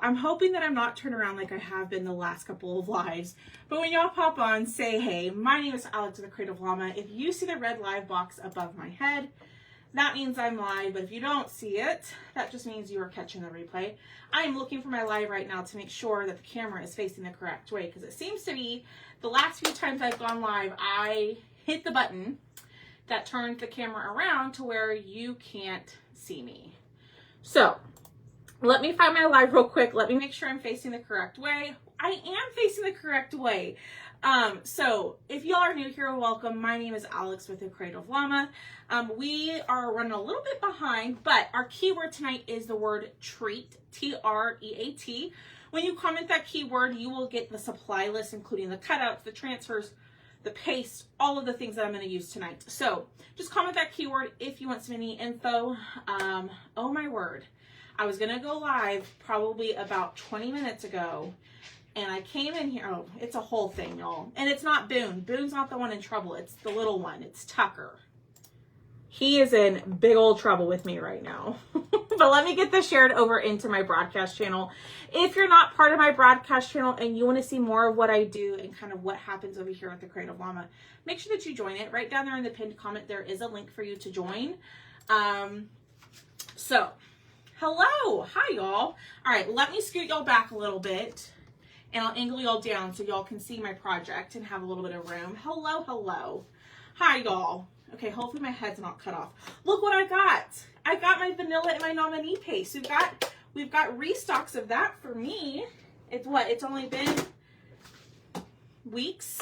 I'm hoping that I'm not turned around like I have been the last couple of lives. But when y'all pop on, say hey. My name is Alex of the Creative Llama. If you see the red live box above my head, that means I'm live. But if you don't see it, that just means you are catching the replay. I am looking for my live right now to make sure that the camera is facing the correct way, because it seems to be the last few times I've gone live, I hit the button that turns the camera around to where you can't see me. So let me find my live real quick. Let me make sure I'm facing the correct way. I am facing the correct way. So if y'all are new here, welcome. My name is Alex with the Creative Llama. We are running a little bit behind, but our keyword tonight is the word treat, T-R-E-A-T. When you comment that keyword, you will get the supply list, including the cutouts, the transfers, the paste, all of the things that I'm going to use tonight. So just comment that keyword if you want some any info. Oh my word. I was going to go live probably about 20 minutes ago, and I came in here. Oh, it's a whole thing, y'all. And it's not Boone. Boone's not the one in trouble. It's the little one. It's Tucker. He is in big old trouble with me right now. But let me get this shared over into my broadcast channel. If you're not part of my broadcast channel and you want to see more of what I do and kind of what happens over here at the Creative Llama, make sure that you join it. Right down there in the pinned comment, there is a link for you to join. So, hello. Hi, y'all. All right, let me scoot y'all back a little bit, and I'll angle y'all down so y'all can see my project and have a little bit of room. Hello, hello. Hi, y'all. Okay, hopefully my head's not cut off. Look what I got. I got my vanilla and my nominee paste. We've got restocks of that for me. It's what? It's only been weeks.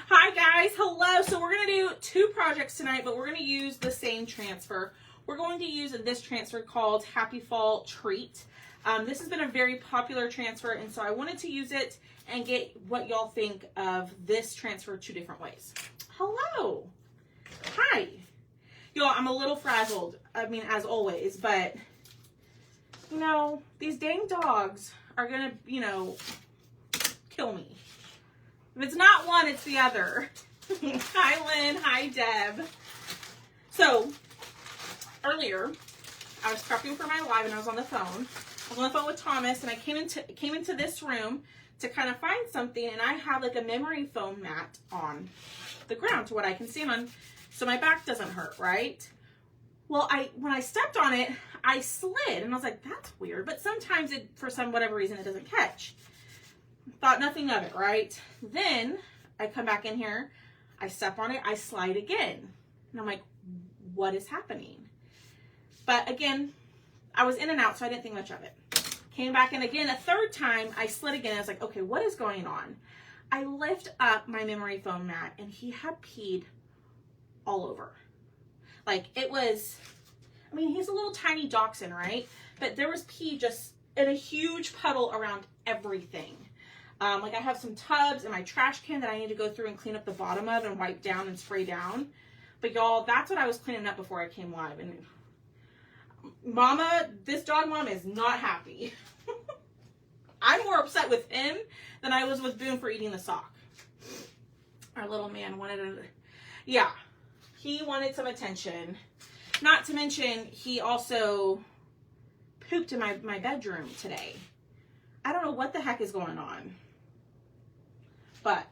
Hi guys, hello. So we're gonna do two projects tonight, but we're gonna use the same transfer. We're going to use this transfer called Happy Fall Treat. This has been a very popular transfer, and so I wanted to use it and get what y'all think of this transfer two different ways. Hello. Hi. Y'all, I'm a little frazzled. I mean, as always, but, you know, these dang dogs are going to, you know, kill me. If it's not one, it's the other. Hi, Lynn. Hi, Deb. So, earlier, I was prepping for my live and I was on the phone. I was on the phone with Thomas, and I came into this room to kind of find something, and I have like a memory foam mat on the ground to what I can stand on, so my back doesn't hurt, right? Well, when I stepped on it, I slid, and I was like, that's weird, but sometimes it, for whatever reason, it doesn't catch. Thought nothing of it, right? Then I come back in here, I step on it, I slide again, and I'm like, what is happening? But again, I was in and out, so I didn't think much of it. Came back in again a third time, I slid again. I was like, okay, what is going on? I lift up my memory foam mat, and he had peed all over. Like, it was, I mean, he's a little tiny dachshund, right? But there was pee just in a huge puddle around everything. Like, I have some tubs in my trash can that I need to go through and clean up the bottom of and wipe down and spray down. But y'all, that's what I was cleaning up before I came live. And Mama, this dog mom is not happy. I'm more upset with him than I was with Boone for eating the sock. Our little man wanted he wanted some attention. Not to mention, he also pooped in my bedroom today. I don't know what the heck is going on. But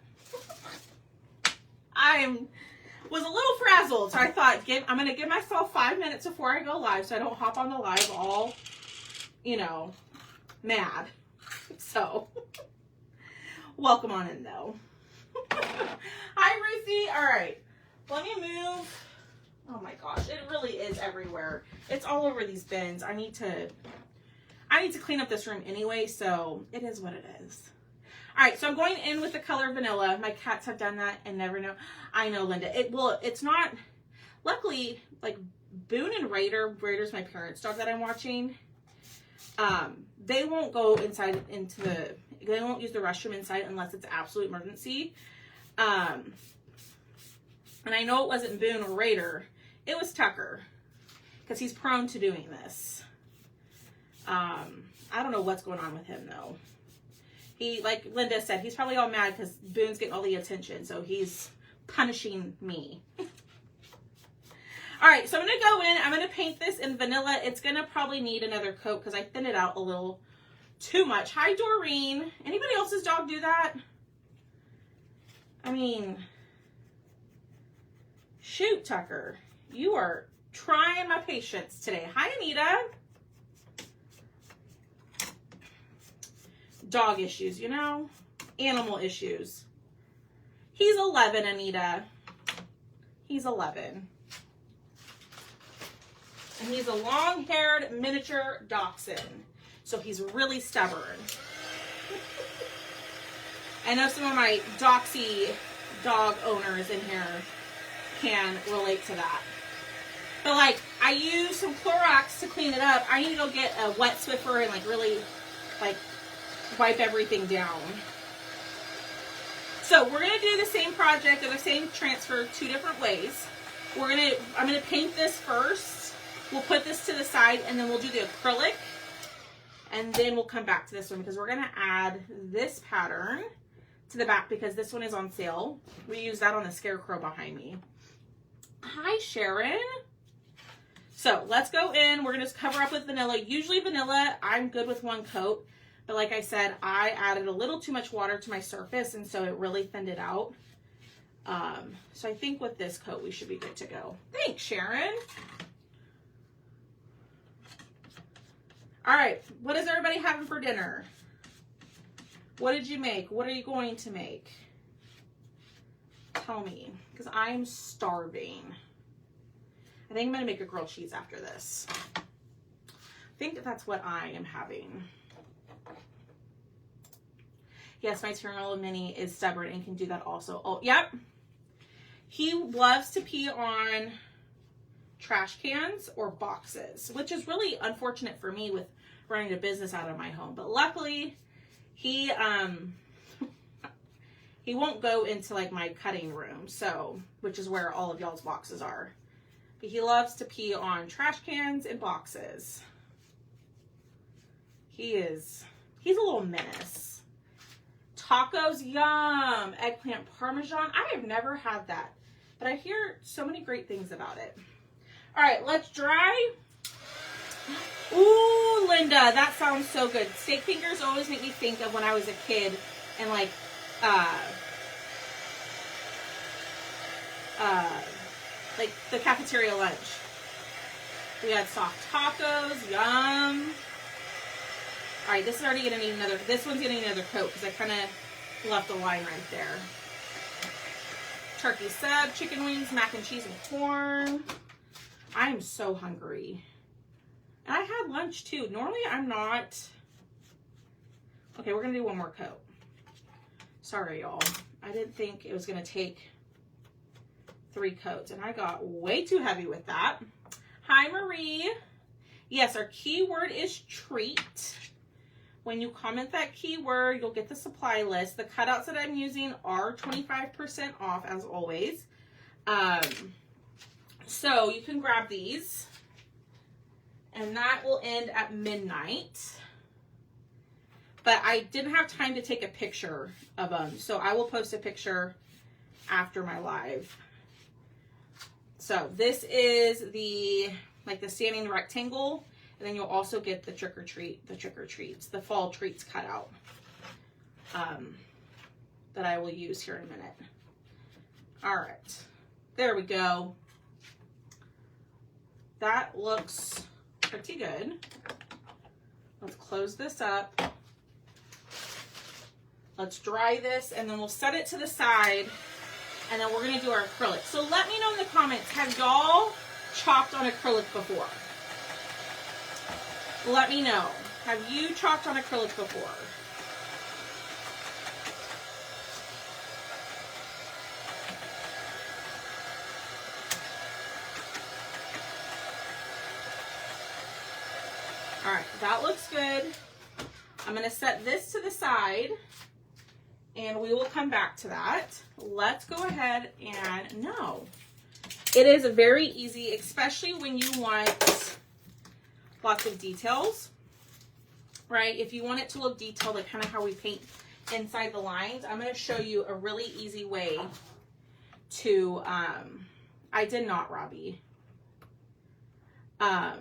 was a little frazzled, so I thought I'm going to give myself 5 minutes before I go live so I don't hop on the live all, you know, mad. So, welcome on in, though. Hi, Ruthie. All right, let me move. Oh my gosh, it really is everywhere. It's all over these bins. I need to clean up this room anyway, so it is what it is. All right, so I'm going in with the color vanilla. My cats have done that and never know. I know, Linda. It's not, luckily, like Boone and Raider's my parents' dog that I'm watching. They won't go inside they won't use the restroom inside unless it's absolute emergency. And I know it wasn't Boone or Raider. It was Tucker, because he's prone to doing this. I don't know what's going on with him, though. He, like Linda said, he's probably all mad because Boone's getting all the attention, so he's punishing me. All right, so I'm going to go in. I'm going to paint this in vanilla. It's going to probably need another coat because I thinned it out a little too much. Hi, Doreen. Anybody else's dog do that? I mean, shoot, Tucker. You are trying my patience today. Hi, Anita. Dog issues, you know? Animal issues. He's 11, Anita. He's 11. And he's a long-haired miniature dachshund. So he's really stubborn. I know some of my doxy dog owners in here can relate to that. But like, I use some Clorox to clean it up. I need to go get a wet Swiffer and like really like wipe everything down. So we're gonna do the same project or the same transfer 2 different ways. I'm gonna paint this first. We'll put this to the side and then we'll do the acrylic. And then we'll come back to this one because we're gonna add this pattern to the back because this one is on sale. We use that on the scarecrow behind me. Hi, Sharon. So let's go in. We're gonna just cover up with vanilla. Usually vanilla, I'm good with 1 coat. But like I said, I added a little too much water to my surface, and so it really thinned it out. So I think with this coat, we should be good to go. Thanks, Sharon. All right, what is everybody having for dinner? What did you make? What are you going to make? Tell me, because I am starving. I think I'm going to make a grilled cheese after this. I think that's what I am having. Yes, my 2-year-old Mini is stubborn and can do that also. Oh, yep. He loves to pee on trash cans or boxes, which is really unfortunate for me with running a business out of my home. But luckily, he won't go into like my cutting room, so which is where all of y'all's boxes are. But he loves to pee on trash cans and boxes. He's a little menace. Tacos, yum. Eggplant parmesan. I have never had that, but I hear so many great things about it. All right, let's dry. Ooh, Linda, that sounds so good. Steak fingers always make me think of when I was a kid and like the cafeteria lunch. We had soft tacos, yum. All right, this is already gonna need another, this one's gonna need another coat because I kind of left a line right there. Turkey sub, chicken wings, mac and cheese and corn. I am so hungry. And I had lunch too. Normally I'm not. Okay, we're gonna do 1 more coat. Sorry, y'all. I didn't think it was gonna take 3 coats and I got way too heavy with that. Hi, Marie. Yes, our keyword is treat. When you comment that keyword, you'll get the supply list. The cutouts that I'm using are 25% off as always. So you can grab these and that will end at midnight. But I didn't have time to take a picture of them. So I will post a picture after my live. So this is the standing rectangle. And then you'll also get the trick or treats, the fall treats cut out that I will use here in a minute. All right, there we go. That looks pretty good. Let's close this up. Let's dry this and then we'll set it to the side and then we're gonna do our acrylic. So let me know in the comments, have y'all chalked on acrylic before? Let me know. Have you chalked on acrylic before? All right, that looks good. I'm going to set this to the side and we will come back to that. Let's go ahead and no. It is very easy, especially when you want lots of details, right? If you want it to look detailed, like kind of how we paint inside the lines, I'm going to show you a really easy way to, I did not, Robbie. Oh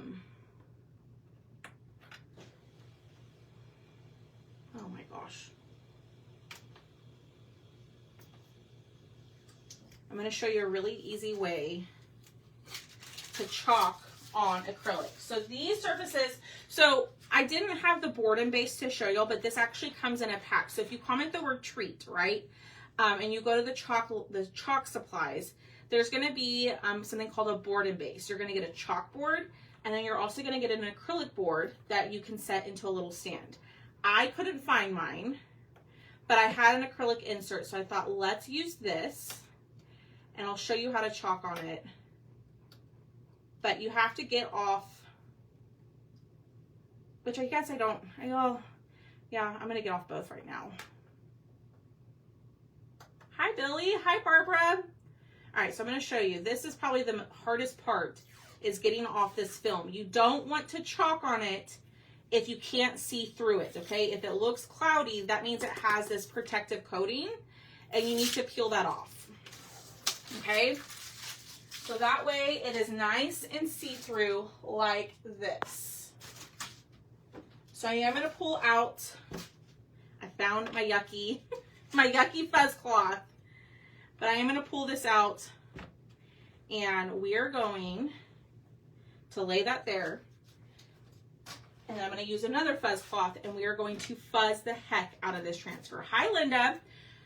my gosh. I'm going to show you a really easy way to chalk on acrylic. So these surfaces, so I didn't have the board and base to show y'all, but this actually comes in a pack. So if you comment the word treat, right, and you go to the chalk supplies, there's going to be something called a board and base. You're going to get a chalkboard, and then you're also going to get an acrylic board that you can set into a little stand. I couldn't find mine, but I had an acrylic insert, so I thought, let's use this, and I'll show you how to chalk on it. But you have to get off, which I guess I don't, yeah, I'm going to get off both right now. Hi, Billy. Hi, Barbara. All right, so I'm going to show you. This is probably the hardest part, is getting off this film. You don't want to chalk on it if you can't see through it, okay? If it looks cloudy, that means it has this protective coating, and you need to peel that off, okay? So that way it is nice and see-through like this. So I am going to pull out, I found my yucky fuzz cloth, but I am going to pull this out, and we are going to lay that there. And I'm going to use another fuzz cloth, and we are going to fuzz the heck out of this transfer. Hi, Linda.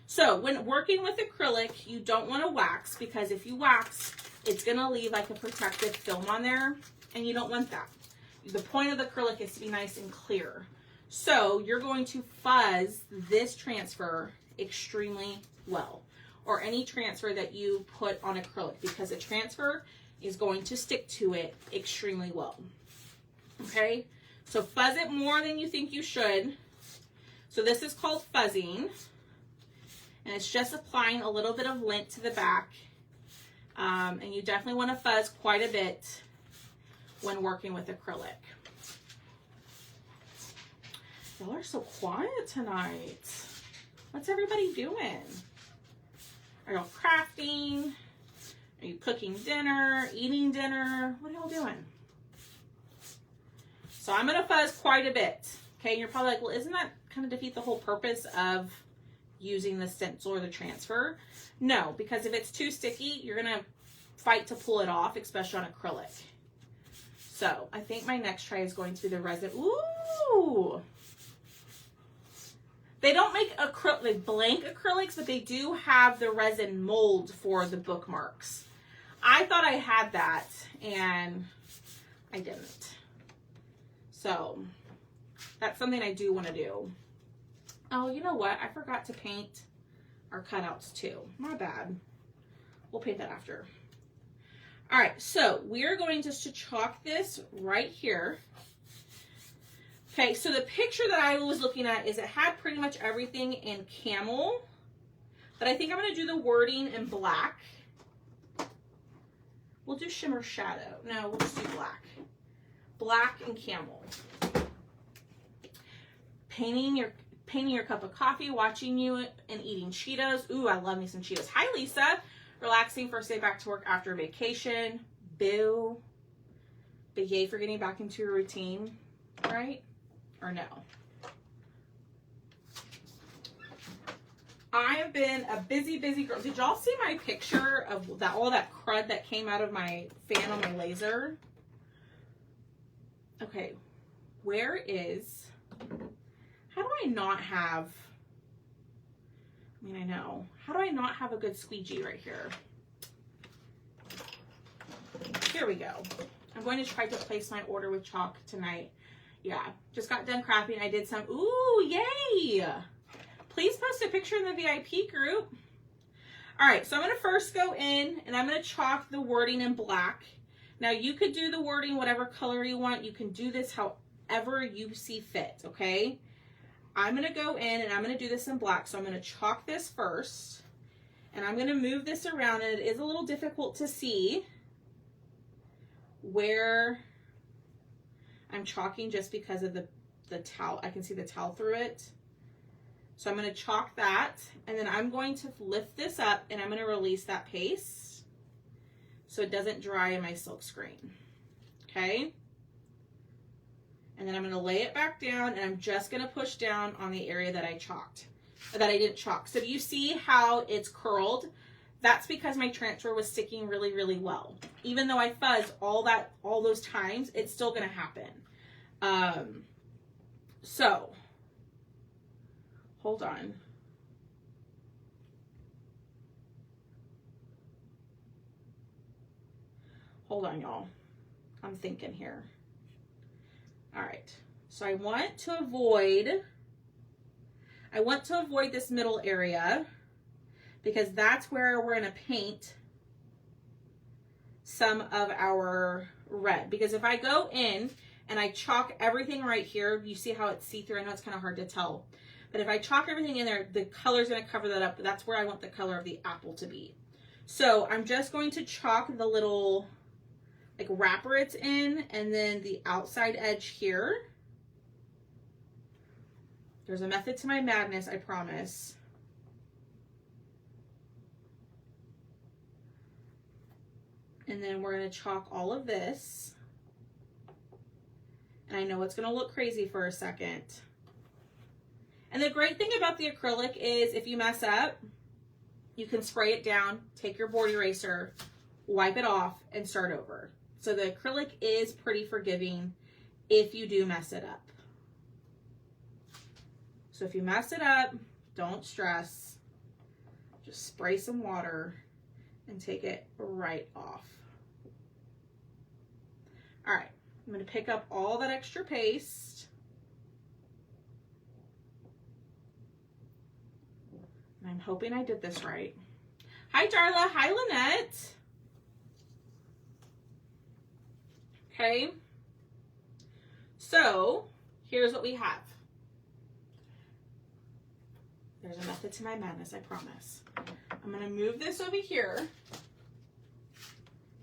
So when working with acrylic, you don't want to wax, because if you wax, it's going to leave like a protective film on there, and you don't want that. The point of the acrylic is to be nice and clear. So you're going to fuzz this transfer extremely well, or any transfer that you put on acrylic, because a transfer is going to stick to it extremely well. Okay? So fuzz it more than you think you should. So this is called fuzzing, and it's just applying a little bit of lint to the back. And you definitely want to fuzz quite a bit when working with acrylic. Y'all are so quiet tonight. What's everybody doing? Are y'all crafting? Are you cooking dinner, eating dinner? What are y'all doing? So I'm going to fuzz quite a bit. Okay, and you're probably like, well, isn't that kind of defeat the whole purpose of using the stencil or the transfer? No, because if it's too sticky, you're going to fight to pull it off, especially on acrylic. So I think my next try is going to be the resin. Ooh! They don't make acrylic, blank acrylics, but they do have the resin mold for the bookmarks. I thought I had that, and I didn't. So that's something I do want to do. Oh, you know what? I forgot to paint our cutouts too. My bad. We'll paint that after. All right, so we're going just to chalk this right here. Okay, so the picture that I was looking at is it had pretty much everything in camel, but I think I'm going to do the wording in black. We'll do shimmer shadow. No, we'll just do black. Black and camel. Painting your cup of coffee, watching you and eating Cheetos. Ooh, I love me some Cheetos. Hi, Lisa. Relaxing first day back to work after vacation. Boo. But yay for getting back into your routine, right? Or no? I have been a busy girl. Did y'all see my picture of that, all that crud that came out of my fan on my laser? Okay, where is, how do I not have, I mean, I know, how do I not have a good squeegee right here? Here we go. I'm going to try to place my order with chalk tonight. Yeah, just got done crafting. I did some, ooh, yay! Please post a picture in the VIP group. All right, so I'm going to first go in and I'm going to chalk the wording in black. Now you could do the wording whatever color you want. You can do this however you see fit, okay? I'm going to go in and I'm going to do this in black. So I'm going to chalk this first and I'm going to move this around, and it is a little difficult to see where I'm chalking just because of the towel. I can see the towel through it. So I'm going to chalk that, and then I'm going to lift this up and I'm going to release that paste so it doesn't dry in my silk screen. Okay. And then I'm going to lay it back down, and I'm just going to push down on the area that I didn't chalk. So do you see how it's curled? That's because my transfer was sticking really, really well. Even though I fuzzed all those times, it's still going to happen. So hold on. Hold on, y'all. I'm thinking here. All right. So I want to avoid this middle area because that's where we're going to paint some of our red. Because if I go in and I chalk everything right here, you see how it's see-through? I know it's kind of hard to tell. But if I chalk everything in there, the color's going to cover that up. That's where I want the color of the apple to be. So I'm just going to chalk the little like wrapper it's in, and then the outside edge here. There's a method to my madness, I promise. And then we're going to chalk all of this. And I know it's going to look crazy for a second. And the great thing about the acrylic is if you mess up, you can spray it down, take your board eraser, wipe it off, and start over. So the acrylic is pretty forgiving if you do mess it up. So if you mess it up, don't stress. Just spray some water and take it right off. All right, I'm going to pick up all that extra paste. And I'm hoping I did this right. Hi, Darla. Hi, Lynette. Okay, so here's what we have. There's a method to my madness, I promise. I'm going to move this over here.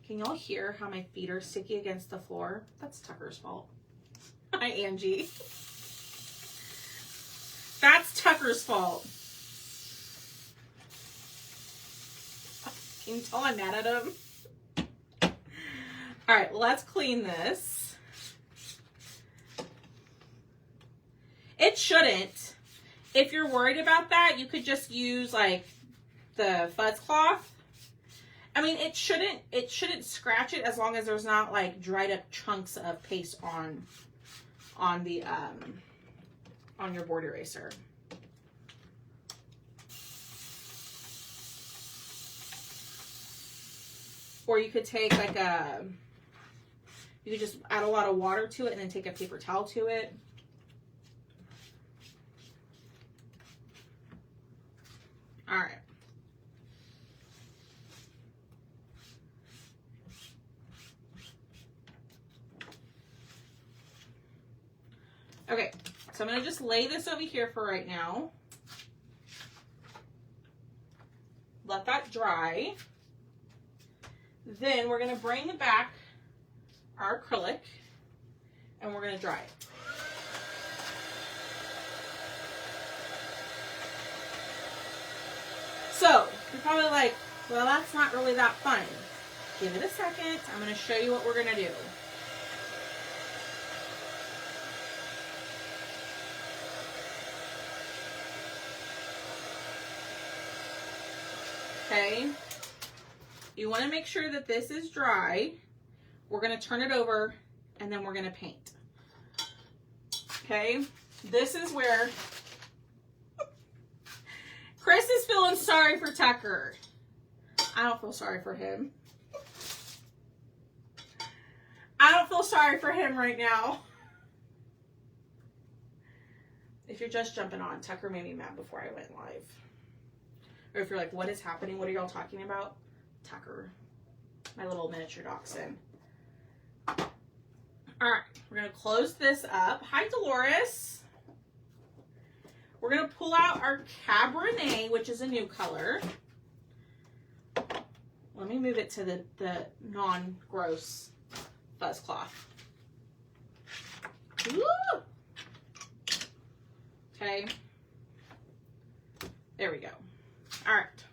Can y'all hear how my feet are sticky against the floor? That's Tucker's fault. Hi, Angie. That's Tucker's fault. Can you tell I'm mad at him? All right, let's clean this. It shouldn't. If you're worried about that, you could just use like the fuzz cloth. I mean, it shouldn't scratch it as long as there's not like dried up chunks of paste on your board eraser. Or you could take like you could just add a lot of water to it and then take a paper towel to it. All right. Okay, so I'm going to just lay this over here for right now. Let that dry. Then we're going to bring back our acrylic and we're going to dry it. So you're probably like, well, that's not really that fun. Give it a second. I'm going to show you what we're going to do. Okay. You want to make sure that this is dry. We're going to turn it over and then we're going to paint. Okay. This is where Chris is feeling sorry for Tucker. I don't feel sorry for him. I don't feel sorry for him right now. If you're just jumping on, Tucker made me mad before I went live. Or if you're like, what is happening? What are y'all talking about? Tucker, my little miniature dachshund. All right, we're going to close this up. Hi, Dolores. We're going to pull out our Cabernet, which is a new color. Let me move it to the non-gross fuzz cloth. Ooh. Okay. There we go. All right.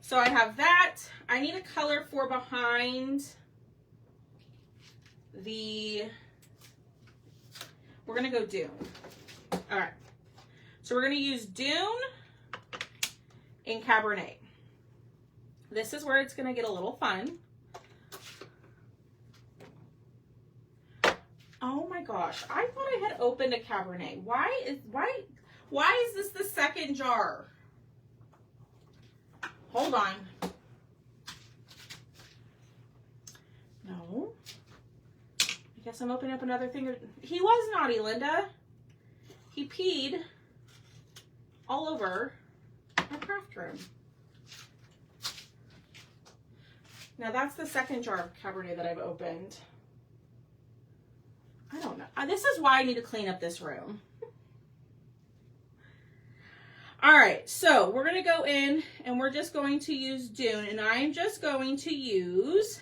So I have that. I need a color for behind we're going to go Dune. All right. So we're going to use Dune in Cabernet. This is where it's going to get a little fun. Oh my gosh. I thought I had opened a Cabernet. Why is this the second jar? Hold on. No. I guess I'm opening up another thing. He was naughty, Linda. He peed all over my craft room. Now that's the second jar of Cabernet that I've opened. I don't know. This is why I need to clean up this room. All right, so we're going to go in and we're just going to use Dune, and I'm just going to use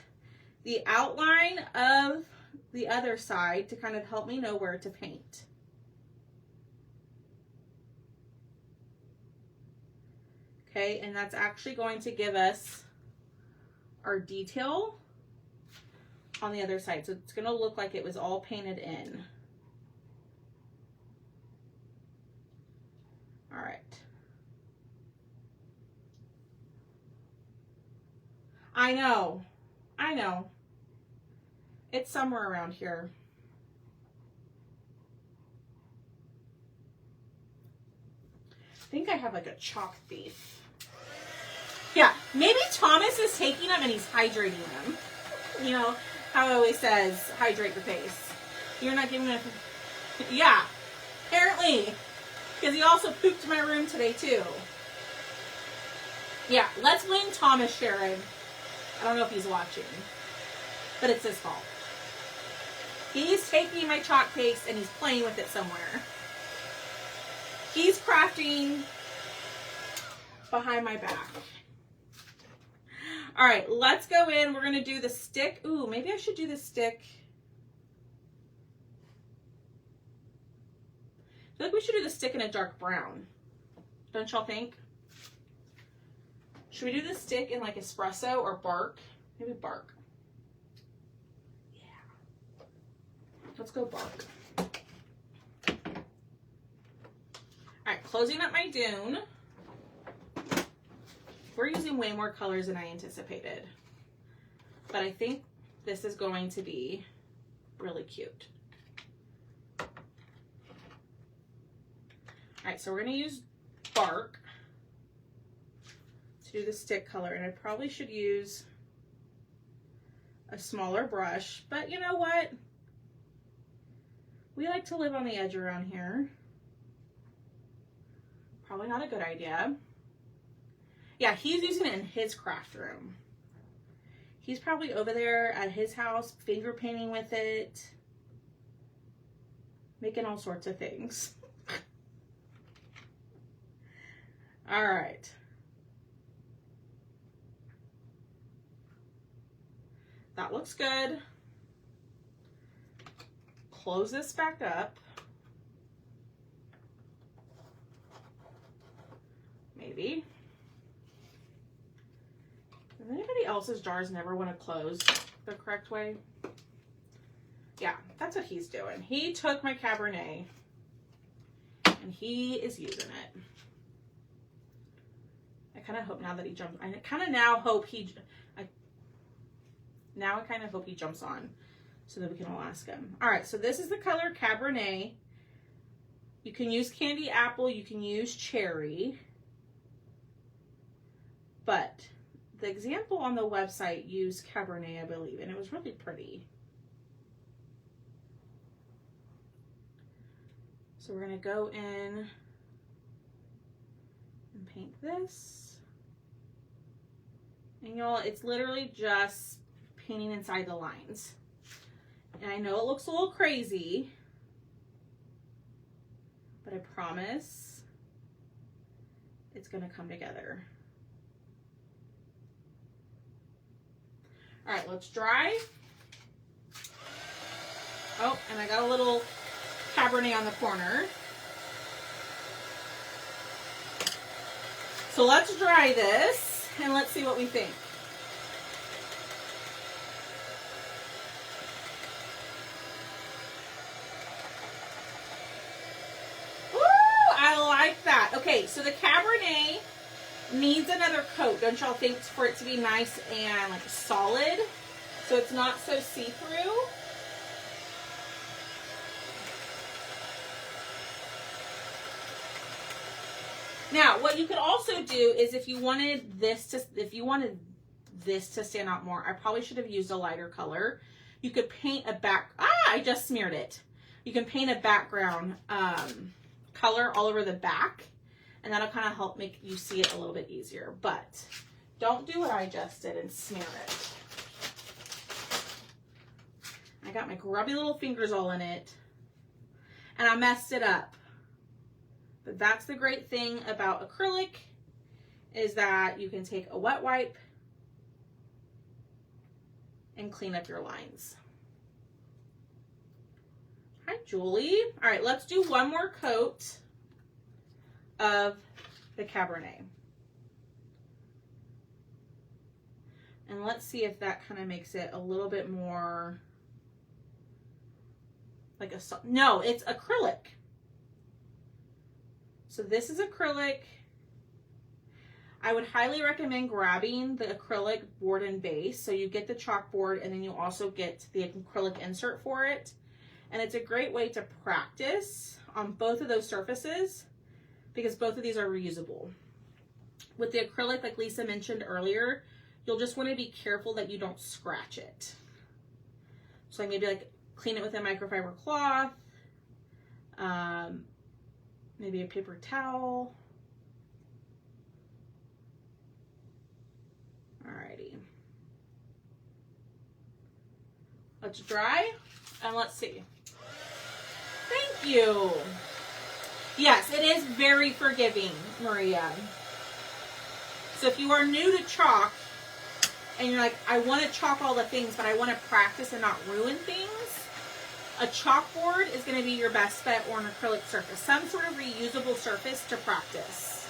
the outline of the other side to kind of help me know where to paint. Okay, and that's actually going to give us our detail on the other side. So it's going to look like it was all painted in. All right. I know. It's somewhere around here. I think I have like a chalk thief. Yeah, maybe Thomas is taking them and he's hydrating them. You know how it always says, hydrate your face. You're not giving it. Yeah, apparently. Because he also pooped my room today too. Yeah, let's blame Thomas, Sharon. I don't know if he's watching, but it's his fault. He's taking my chalk paste and he's playing with it somewhere. He's crafting behind my back. All right, let's go in. We're going to do the stick. Ooh, maybe I should do the stick. I feel like we should do the stick in a dark brown. Don't y'all think? Should we do the stick in like espresso or bark? Maybe bark. Yeah. Let's go bark. All right, closing up my Dune. We're using way more colors than I anticipated. But I think this is going to be really cute. All right, so we're going to use bark to do the stick color, and I probably should use a smaller brush, but you know what? We like to live on the edge around here. Probably not a good idea. Yeah, he's using it in his craft room. He's probably over there at his house, finger painting with it, making all sorts of things. All right. That looks good. Close this back up. Maybe. Does anybody else's jars never want to close the correct way? Yeah, that's what he's doing. He took my Cabernet and he is using it. I kind of hope now that he jumps, I kind of now hope he, now I kind of hope he jumps on so that we can all ask him. All right, so this is the color Cabernet. You can use candy apple, you can use cherry, but the example on the website used Cabernet, I believe, and it was really pretty. So we're gonna go in and paint this. And y'all, it's literally just painting inside the lines. And I know it looks a little crazy, but I promise it's gonna come together. All right, let's dry. Oh, and I got a little Cabernet on the corner. So let's dry this and let's see what we think. so the Cabernet needs another coat, don't y'all think, for it to be nice and like solid, so it's not so see-through. Now, what you could also do is if you wanted this to stand out more, I probably should have used a lighter color. You could paint a I just smeared it. You can paint a background color all over the back, and that'll kind of help make you see it a little bit easier. But don't do what I just did and smear it. I got my grubby little fingers all in it, and I messed it up. But that's the great thing about acrylic, is that you can take a wet wipe and clean up your lines. Hi, Julie. All right, let's do one more coat of the Cabernet. And let's see if that kind of makes it a little bit more like no, it's acrylic. So this is acrylic. I would highly recommend grabbing the acrylic board and base. So you get the chalkboard and then you also get the acrylic insert for it. And it's a great way to practice on both of those surfaces because both of these are reusable. With the acrylic, like Lisa mentioned earlier, you'll just want to be careful that you don't scratch it. So maybe like clean it with a microfiber cloth, maybe a paper towel. Alrighty. Let's dry and let's see. Thank you. Yes, it is very forgiving, Maria. So if you are new to chalk and you're like, I want to chalk all the things, but I want to practice and not ruin things, a chalkboard is going to be your best bet, or an acrylic surface. Some sort of reusable surface to practice.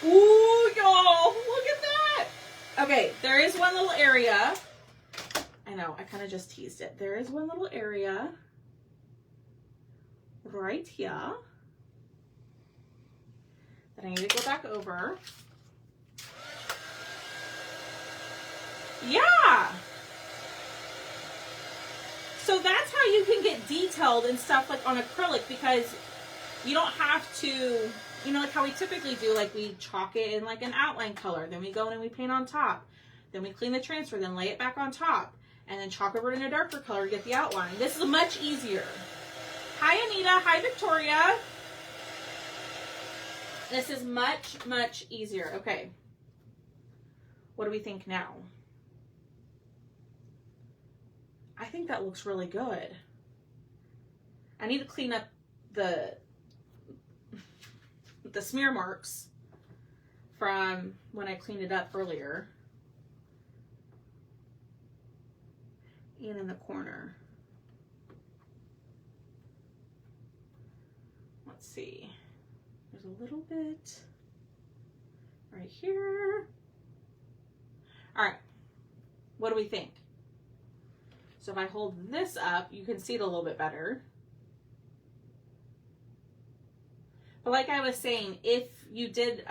Ooh, y'all, look at that. Okay, there is one little area. I know, I kind of just teased it. There is one little area right here that I need to go back over. Yeah. So that's how you can get detailed and stuff like on acrylic, because you don't have to, you know, like how we typically do, like we chalk it in like an outline color, then we go in and we paint on top, then we clean the transfer, then lay it back on top, and then chalk over it in a darker color to get the outline. This is much easier. Hi, Anita. Hi, Victoria. This is much, much easier. Okay. What do we think now? I think that looks really good. I need to clean up the smear marks from when I cleaned it up earlier. And in the corner. Let's see. There's a little bit right here. All right. What do we think? So if I hold this up, you can see it a little bit better. But like I was saying, if you did,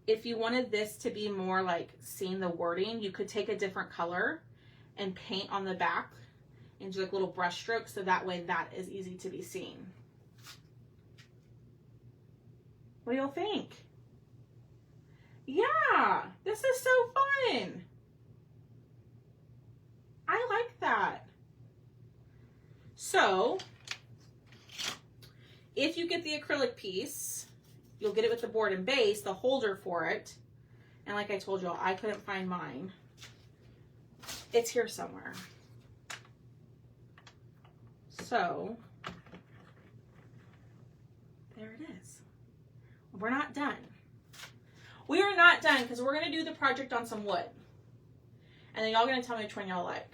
if you wanted this to be more like seeing the wording, you could take a different color and paint on the back and do like little brush strokes, so that way that is easy to be seen. What do y'all think? Yeah, this is so fun. I like that. So, if you get the acrylic piece, you'll get it with the board and base, the holder for it. And like I told you, I couldn't find mine. It's here somewhere. So, there it is. We're not done. We are not done because we're going to do the project on some wood. And then y'all going to tell me which one y'all like.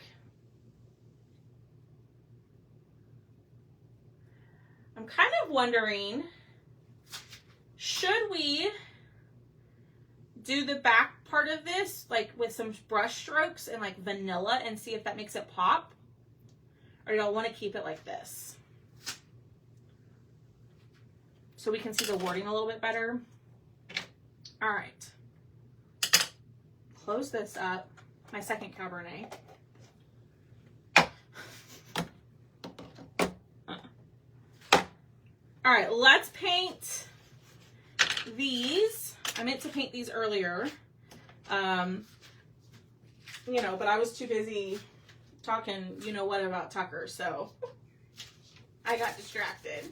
I'm kind of wondering, should we do the back part of this like with some brush strokes and like vanilla and see if that makes it pop? or y'all want to keep it like this? So we can see the wording a little bit better. All right. Close this up. My second Cabernet. All right, let's paint these. I meant to paint these earlier. You know, but I was too busy talking, you know what, about Tucker, so I got distracted.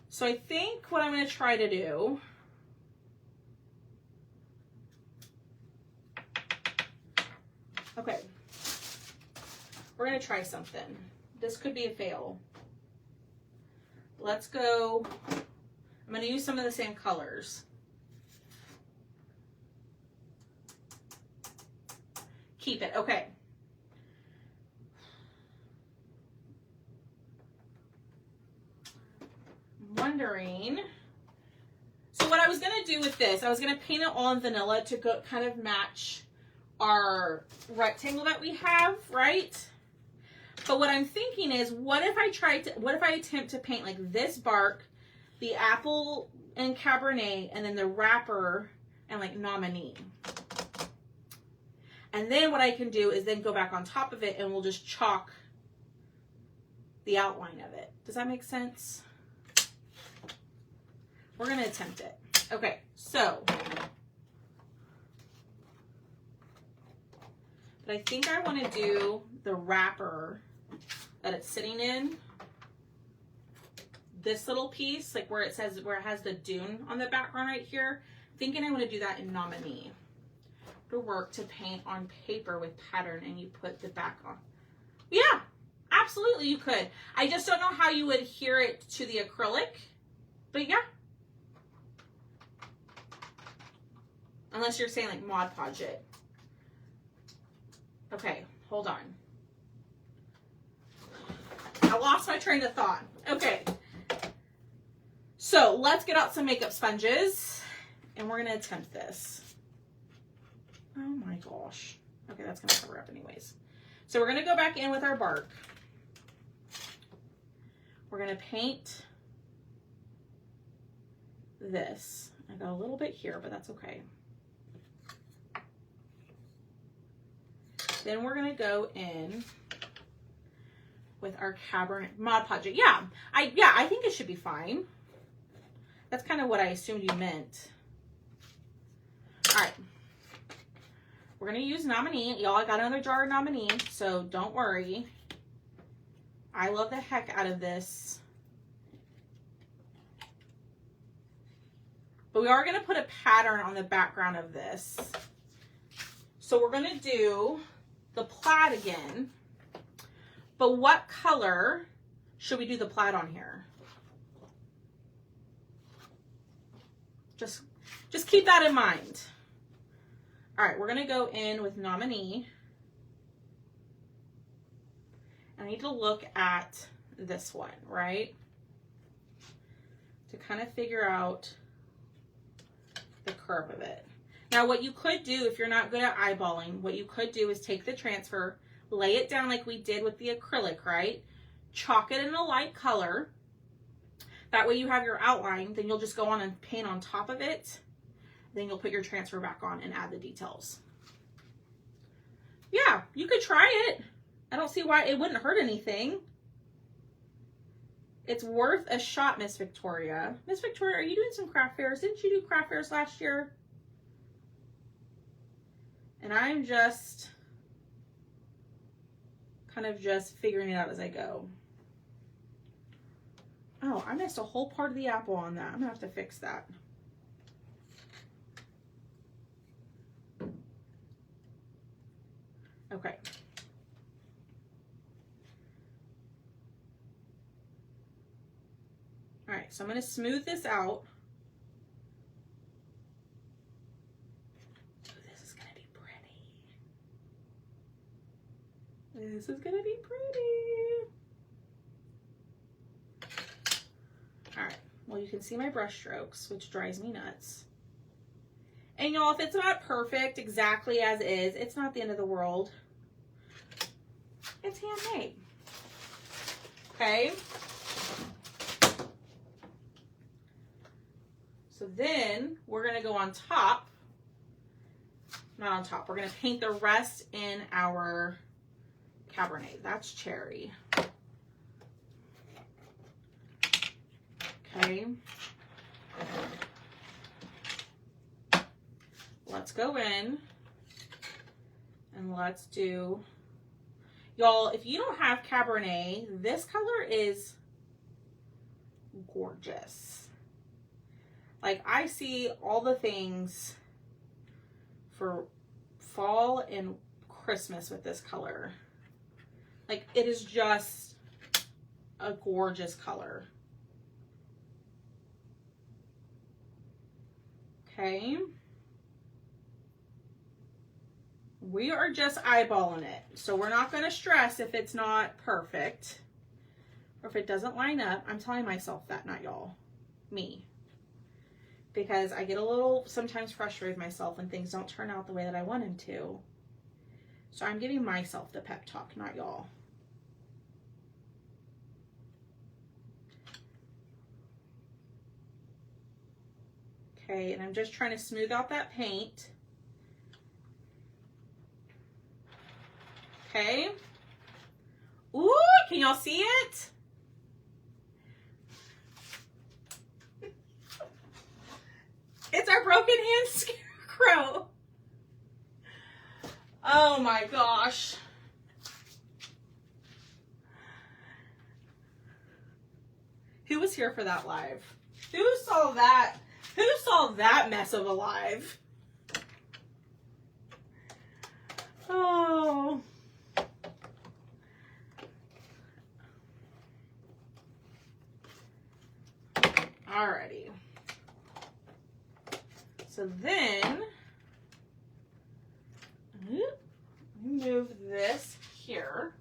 So I think what I'm going to try to do, okay, we're going to try something. This could be a fail. Let's go, I'm going to use some of the same colors. Keep it, okay. I'm wondering, so what I was gonna do with this, I was gonna paint it all in vanilla to go kind of match our rectangle that we have, right? But what I'm thinking is, what if I attempt to paint like this bark, the apple and Cabernet, and then the wrapper and like nominee. And then what I can do is then go back on top of it and we'll just chalk the outline of it. Does that make sense? We're going to attempt it. Okay, so. But I think I want to do the wrapper that it's sitting in. This little piece, like where it says, where it has the dune on the background right here. Thinking I want to do that in nominee. Work to paint on paper with pattern and you put the back on. Yeah, absolutely you could. I just don't know how you would adhere it to the acrylic, but yeah. Unless you're saying like Mod Podge it. Okay, hold on. I lost my train of thought. Okay. So let's get out some makeup sponges and we're gonna attempt this. Oh my gosh. Okay, that's gonna cover up anyways. So we're gonna go back in with our bark. We're gonna paint this. I got a little bit here, but that's okay. Then we're gonna go in with our Cabernet Mod Podge. Yeah, I think it should be fine. That's kind of what I assumed you meant. All right. We're going to use nominee. Y'all, I got another jar of nominee, so don't worry. I love the heck out of this. But we are going to put a pattern on the background of this. So we're going to do the plaid again. But what color should we do the plaid on here? Just keep that in mind. All right, we're gonna go in with nominee. I need to look at this one, right? To kind of figure out the curve of it. Now, what you could do, if you're not good at eyeballing, what you could do is take the transfer, lay it down like we did with the acrylic, right? Chalk it in a light color. That way you have your outline, then you'll just go on and paint on top of it. Then you'll put your transfer back on and add the details. Yeah, you could try it. I don't see why it wouldn't hurt anything. It's worth a shot, Miss Victoria. Miss Victoria, are you doing some craft fairs? Didn't you do craft fairs last year? And I'm just kind of just figuring it out as I go. Oh, I missed a whole part of the apple on that. I'm gonna have to fix that. Okay. All right, so I'm going to smooth this out. Ooh, this is going to be pretty. This is going to be pretty. All right, well, you can see my brush strokes, which drives me nuts. And y'all, if it's not perfect exactly as is, it's not the end of the world. It's handmade. Okay. So then we're going to go on top. Not on top. We're going to paint the rest in our Cabernet. That's cherry. Okay. Let's go in and let's do, y'all, if you don't have Cabernet, this color is gorgeous. Like, I see all the things for fall and Christmas with this color. Like, it is just a gorgeous color. Okay. We are just eyeballing it. So we're not going to stress if it's not perfect or if it doesn't line up. I'm telling myself that, not y'all. Me. Because I get a little sometimes frustrated with myself when things don't turn out the way that I want them to. So I'm giving myself the pep talk, not y'all. Okay, and I'm just trying to smooth out that paint. Okay. Ooh, can y'all see it? It's our broken hand scarecrow. Oh my gosh. Who was here for that live? Who saw that? Who saw that mess of a live? Oh. Alrighty. So then, move this here.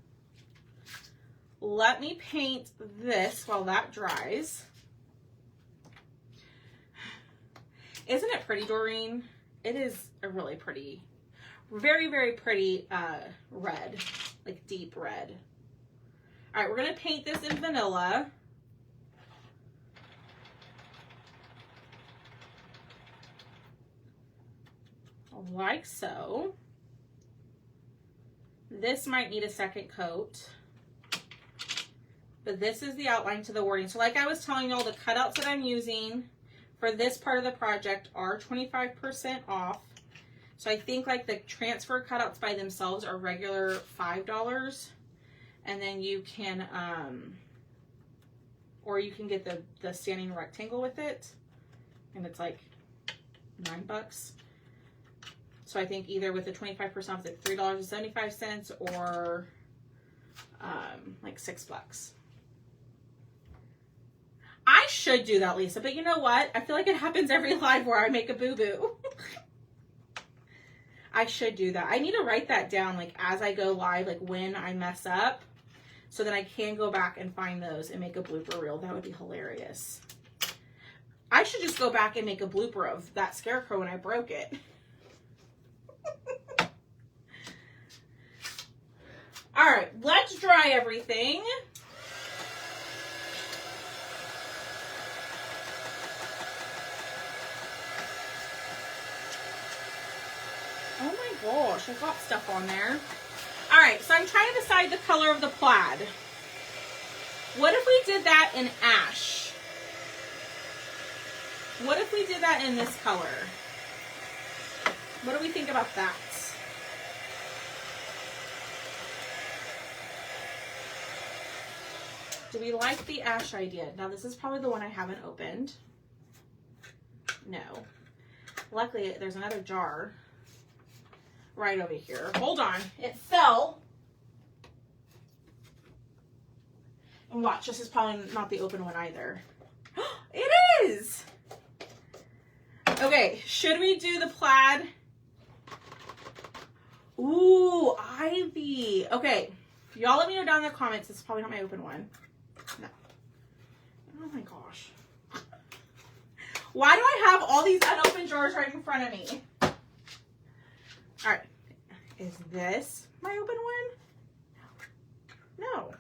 Let me paint this while that dries. Isn't it pretty, Doreen? It is a really pretty, very, very pretty red, like deep red. All right, we're gonna paint this in vanilla. Like so. This might need a second coat, but this is the outline to the wording. So like I was telling y'all, the cutouts that I'm using for this part of the project are 25% off. So I think like the transfer cutouts by themselves are regular $5, and then you can or you can get the standing rectangle with it, and it's like $9. So I think either with the 25% off, it's like $3.75 or like $6. I should do that, Lisa, but you know what? I feel like it happens every live where I make a boo-boo. I should do that. I need to write that down like as I go live, like when I mess up, so that I can go back and find those and make a blooper reel. That would be hilarious. I should just go back and make a blooper of that scarecrow when I broke it. All right, let's dry everything. Oh my gosh, I've got stuff on there. All right, so I'm trying to decide the color of the plaid. What if we did that in ash? What if we did that in this color? What do we think about that? Do we like the ash idea? Now this is probably the one I haven't opened. No. Luckily there's another jar right over here. Hold on, it fell. And watch, this is probably not the open one either. It is! Okay, should we do the plaid? Ooh, ivy. Okay, y'all let me know down in the comments. This is probably not my open one. No. Oh my gosh. Why do I have all these unopened drawers right in front of me? Is this my open one? No.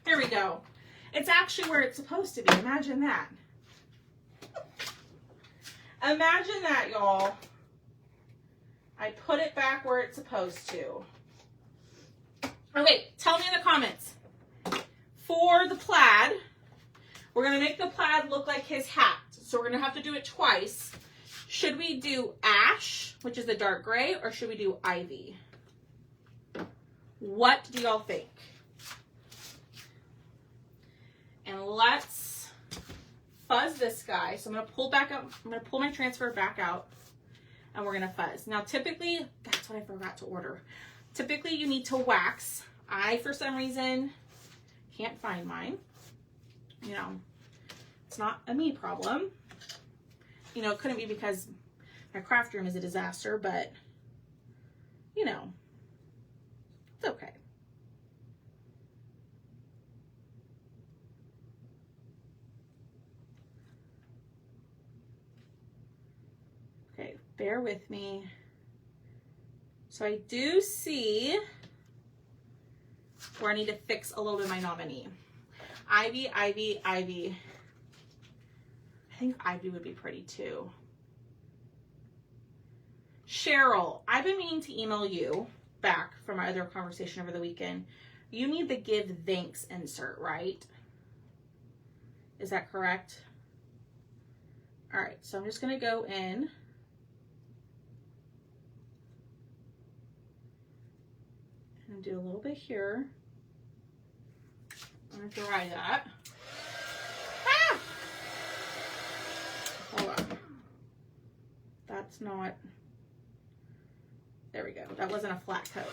There we go. It's actually where it's supposed to be. Imagine that. Imagine that, y'all. I put it back where it's supposed to. Okay, tell me in the comments. For the plaid, we're going to make the plaid look like his hat. So we're going to have to do it twice. Should we do ash, which is the dark gray, or should we do ivy? What do y'all think? And let's fuzz this guy. So I'm going to pull back up. I'm going to pull my transfer back out, and we're going to fuzz. Now, typically, that's what I forgot to order. Typically, you need to wax. I, for some reason, can't find mine. You know, it's not a me problem. You know, it couldn't be because my craft room is a disaster, but, you know, it's okay. Okay, bear with me. So I do see where I need to fix a little bit of my nominee. Ivy, ivy, ivy. I think ivy would be pretty too. Cheryl, I've been meaning to email you back from our other conversation over the weekend. You need the give thanks insert, right? Is that correct? All right, so I'm just going to go in. And do a little bit here. I'm going to dry that. Ah! Hold on. That's not... There we go. That wasn't a flat coat.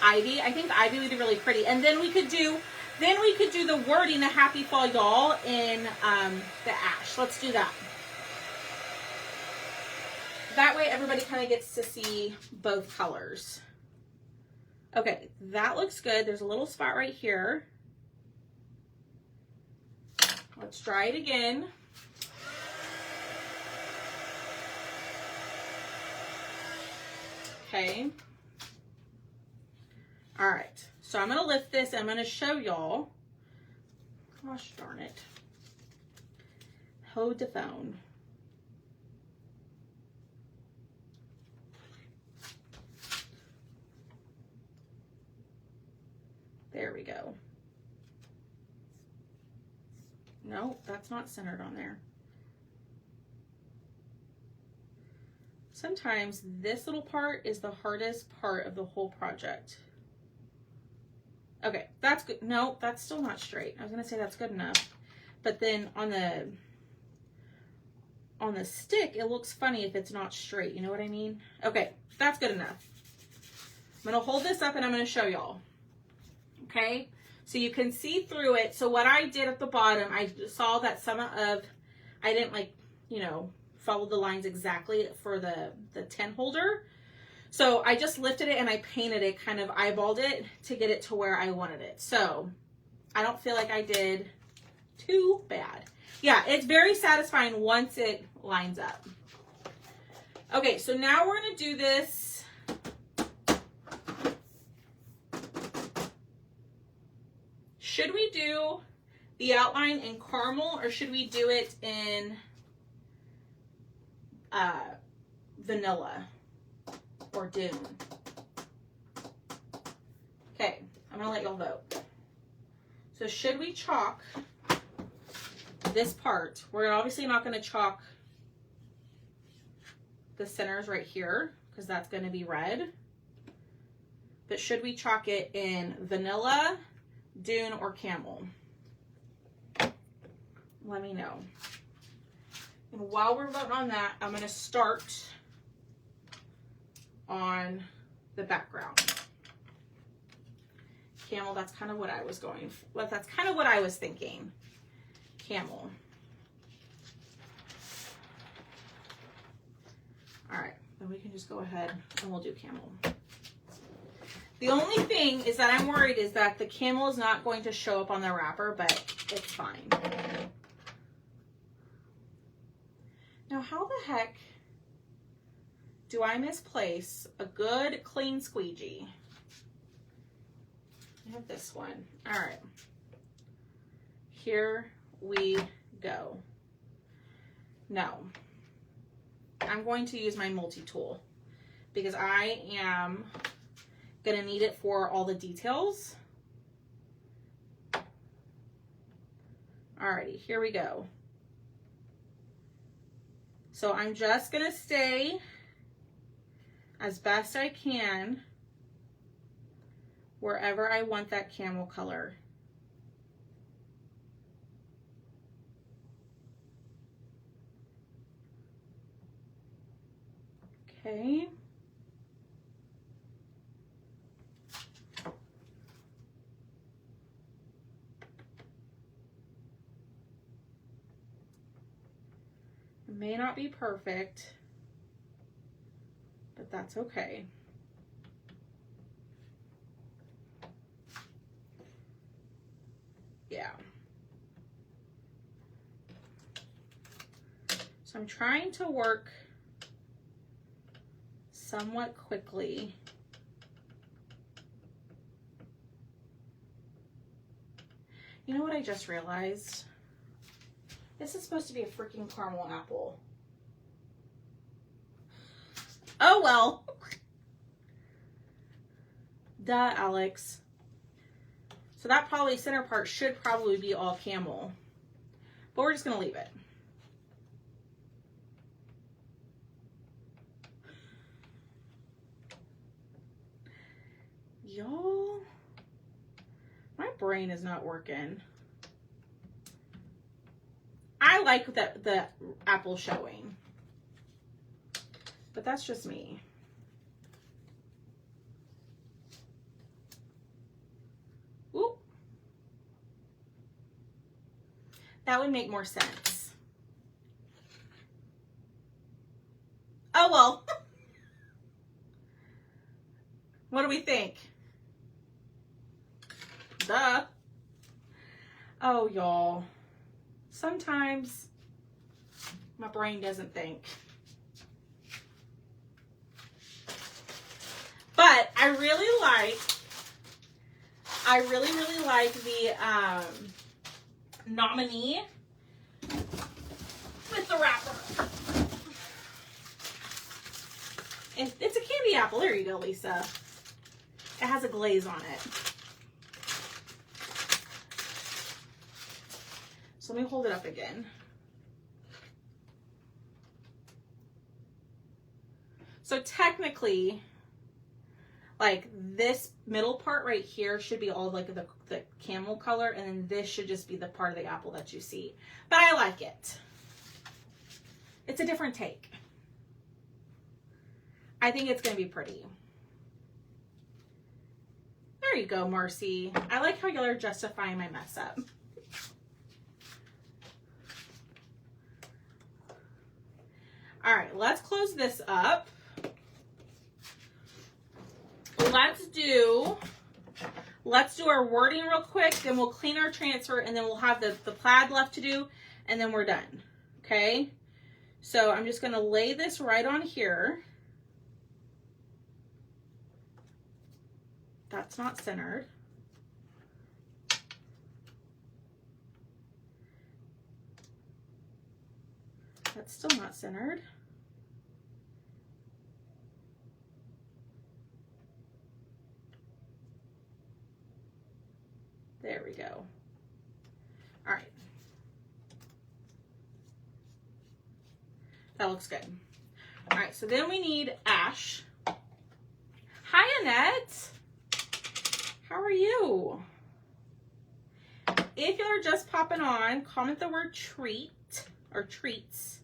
Ivy. I think ivy would be really pretty. And then we could do the wording, the happy fall y'all, in the ash. Let's do that. That way everybody kind of gets to see both colors. Okay, that looks good. There's a little spot right here. Let's try it again. Okay. All right. So I'm going to lift this. I'm going to show y'all. Gosh darn it. Hold the phone. There we go. No, that's not centered on there. Sometimes this little part is the hardest part of the whole project. Okay, that's good. No, that's still not straight. I was gonna say that's good enough. But then on the stick, it looks funny if it's not straight. You know what I mean? Okay, that's good enough. I'm gonna hold this up and I'm gonna show y'all. Okay, so you can see through it. So what I did at the bottom, I saw that some of, I didn't like, you know, follow the lines exactly for the tin holder. So I just lifted it and I painted it, kind of eyeballed it to get it to where I wanted it. So I don't feel like I did too bad. Yeah, it's very satisfying once it lines up. Okay, so now we're gonna do this. Should we do the outline in caramel or should we do it in vanilla or dune? Okay, I'm gonna let y'all vote. So should we chalk this part? We're obviously not gonna chalk the centers right here because that's gonna be red. But should we chalk it in vanilla, dune, or camel? Let me know. And while we're voting on that, I'm going to start on the background. Camel, that's kind of what I was going for. Well, that's kind of what I was thinking. Camel. All right, then we can just go ahead and we'll do camel. The only thing is that I'm worried is that the camel is not going to show up on the wrapper, but it's fine. Now, how the heck do I misplace a good clean squeegee? I have this one. All right. Here we go. No. I'm going to use my multi-tool because I am going to need it for all the details. Alrighty, here we go. So I'm just going to stay as best I can wherever I want that camel color. Okay. It may not be perfect, but that's okay. Yeah. So I'm trying to work somewhat quickly. You know what I just realized? This is supposed to be a freaking caramel apple. Oh well. Duh, Alex. So that probably center part should probably be all camel. But we're just going to leave it. Y'all, my brain is not working. I like the apple showing, but that's just me. Ooh. That would make more sense. Oh well. What do we think? Duh. Oh, y'all. Sometimes my brain doesn't think. But I really like the nominee with the wrapper. And it's a candy apple. There you go, Lisa. It has a glaze on it. So let me hold it up again. So technically, like this middle part right here should be all like the camel color, and then this should just be the part of the apple that you see. But I like it. It's a different take. I think it's going to be pretty. There you go, Marcy. I like how y'all are justifying my mess up. All right, let's close this up. Let's do our wording real quick, then we'll clean our transfer, and then we'll have the plaid left to do, and then we're done. Okay? So I'm just going to lay this right on here. That's not centered. That's still not centered. There we go. All right. That looks good. All right, so then we need Ash. Hi, Annette. How are you? If you're just popping on, comment the word treat or treats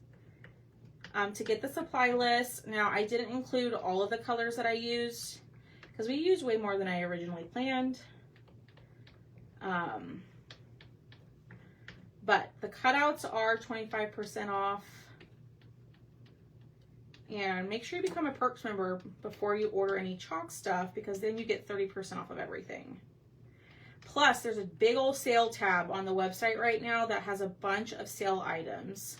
to get the supply list. Now, I didn't include all of the colors that I used because we used way more than I originally planned. But the cutouts are 25% off. And make sure you become a Perks member before you order any chalk stuff, because then you get 30% off of everything. Plus, there's a big old sale tab on the website right now that has a bunch of sale items.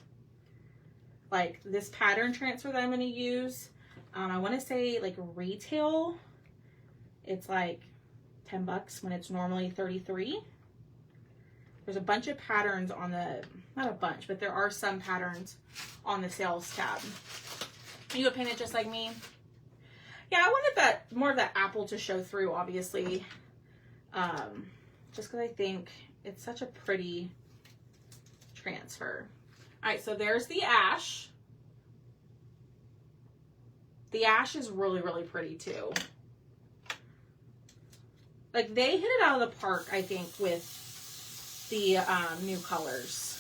Like this pattern transfer that I'm going to use. I want to say like retail, it's like $10 when it's normally $33. There's a bunch of patterns on the, not a bunch, but there are some patterns on the sales tab. You would paint it just like me. Yeah, I wanted that, more of that apple to show through, obviously. Just because I think it's such a pretty transfer. All right, so there's the ash. The ash is really, really pretty too. Like, they hit it out of the park, I think, with the new colors.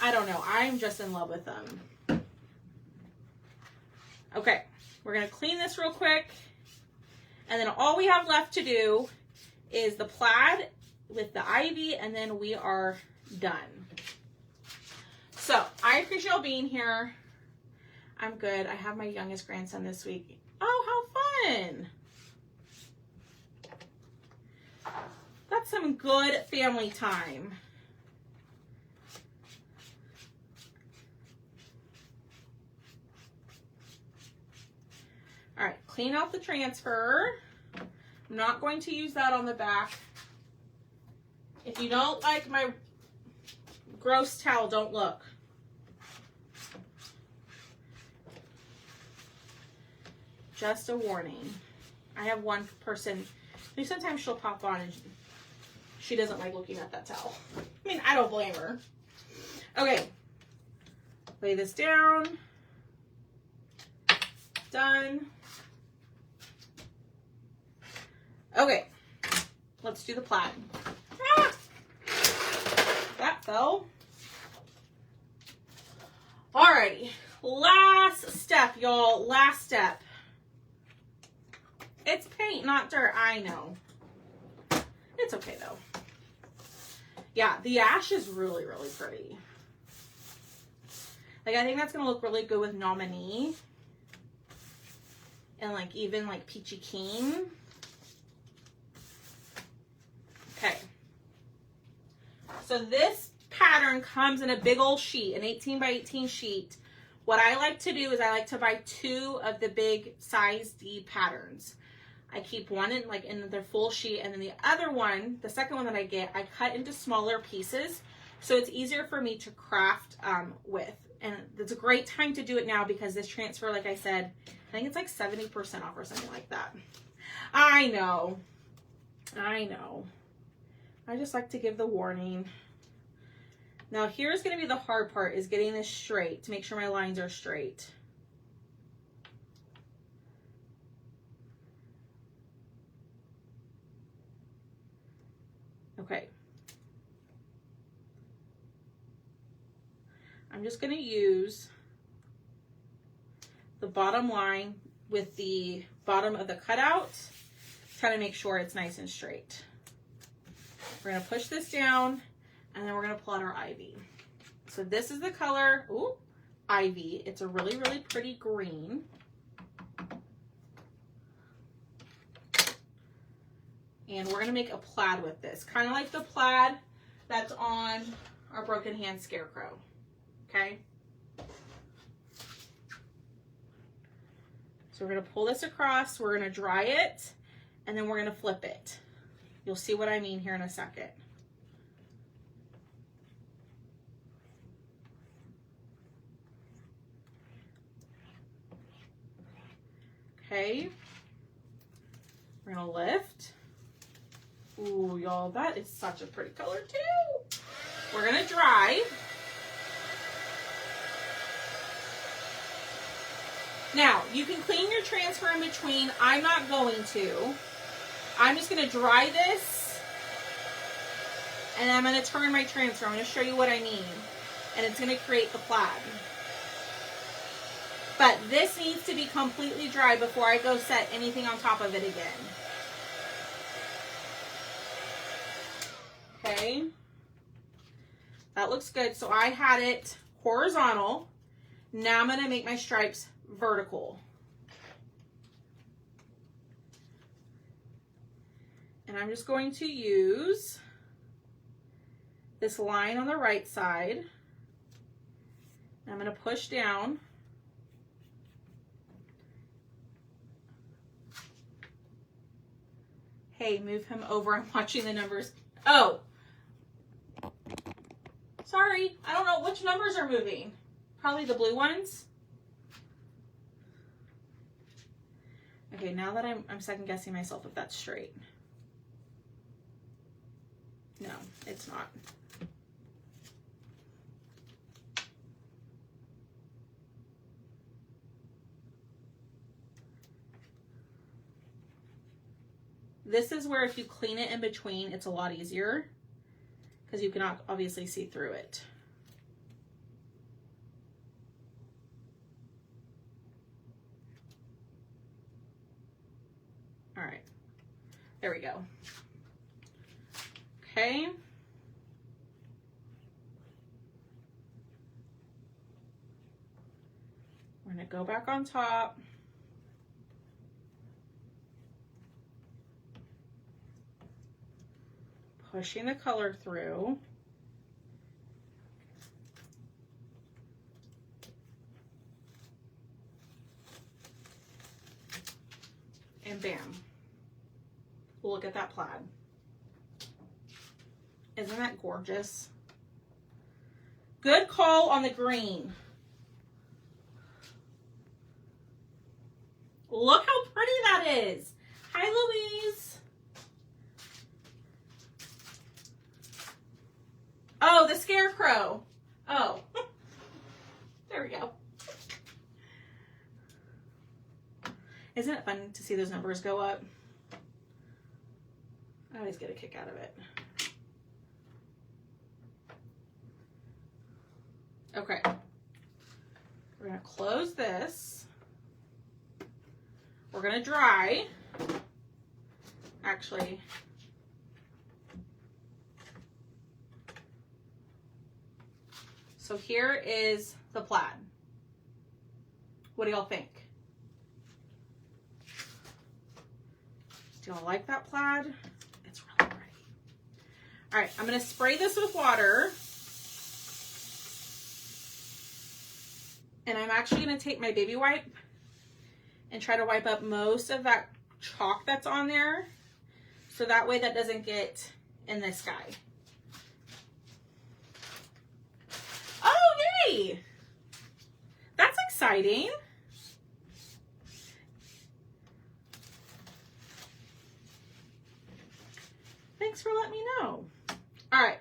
I don't know. I'm just in love with them. Okay, we're going to clean this real quick. And then all we have left to do is the plaid with the ivy, and then we are done. So, I appreciate y'all being here. I'm good. I have my youngest grandson this week. Oh, how fun! That's some good family time. All right, clean out the transfer. I'm not going to use that on the back. If you don't like my gross towel, don't look. Just a warning. I have one person who sometimes she'll pop on and she doesn't like looking at that towel. I mean, I don't blame her. Okay. Lay this down. Done. Okay. Let's do the plaid. Ah! That fell. Alrighty. Last step, y'all. Last step. It's paint, not dirt. I know. It's okay, though. Yeah, the ash is really, really pretty. Like, I think that's going to look really good with Nominee. And, like, even, like, Peachy Keen. Okay. So, this pattern comes in a big old sheet, an 18 by 18 sheet. What I like to do is I like to buy 2 of the big size D patterns. I keep one in like in the full sheet, and then the other one, the second one that I get, I cut into smaller pieces so it's easier for me to craft with. And it's a great time to do it now because this transfer, like I said, I think it's like 70% off or something like that. I know. I know. I just like to give the warning. Now here's going to be the hard part, is getting this straight to make sure my lines are straight. Okay. I'm just going to use the bottom line with the bottom of the cutout, trying to make sure it's nice and straight. We're going to push this down, and then we're going to pull out our ivy. So this is the color, ooh, ivy. It's a really, really pretty green. And we're going to make a plaid with this, kind of like the plaid that's on our Broken Hand Scarecrow. Okay? So we're going to pull this across, we're going to dry it, and then we're going to flip it. You'll see what I mean here in a second. Okay. We're going to lift. Ooh, y'all, that is such a pretty color too. We're going to dry. Now, you can clean your transfer in between. I'm not going to. I'm just going to dry this, and I'm going to turn my transfer. I'm going to show you what I mean, and it's going to create the plaid. But this needs to be completely dry before I go set anything on top of it again. Okay, that looks good. So I had it horizontal. Now I'm going to make my stripes vertical. And I'm just going to use this line on the right side. I'm going to push down. Hey, move him over. I'm watching the numbers. Oh. Sorry. I don't know which numbers are moving. Probably the blue ones. Okay, now that I'm second guessing myself if that's straight. No, it's not. This is where if you clean it in between, it's a lot easier because you cannot obviously see through it. All right, there we go. Okay. We're gonna go back on top. Pushing the color through. And bam. Look at that plaid. Isn't that gorgeous? Good call on the green. Look how pretty that is. Hi, Louise. Oh, the scarecrow. Oh, there we go. Isn't it fun to see those numbers go up? I always get a kick out of it. Okay. We're going to close this. We're going to dry. Actually, so here is the plaid. What do y'all think? Do y'all like that plaid? It's really pretty. All right, I'm going to spray this with water. And I'm actually going to take my baby wipe and try to wipe up most of that chalk that's on there. So that way that doesn't get in the sky. Oh, yay! That's exciting. Thanks for letting me know. All right.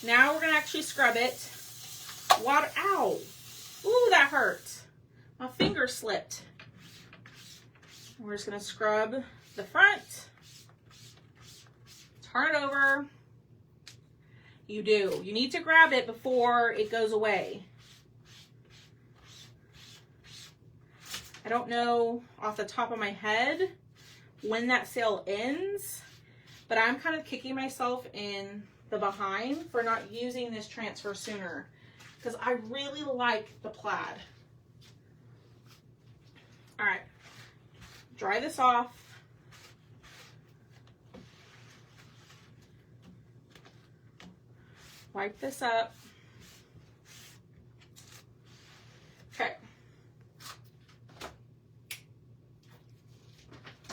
Now we're going to actually scrub it. Water. Ow. Ooh, that hurt. My finger slipped. We're just going to scrub the front. Turn it over. You do. You need to grab it before it goes away. I don't know off the top of my head when that sale ends, but I'm kind of kicking myself in the behind for not using this transfer sooner because I really like the plaid. All right, dry this off. Wipe this up. Okay.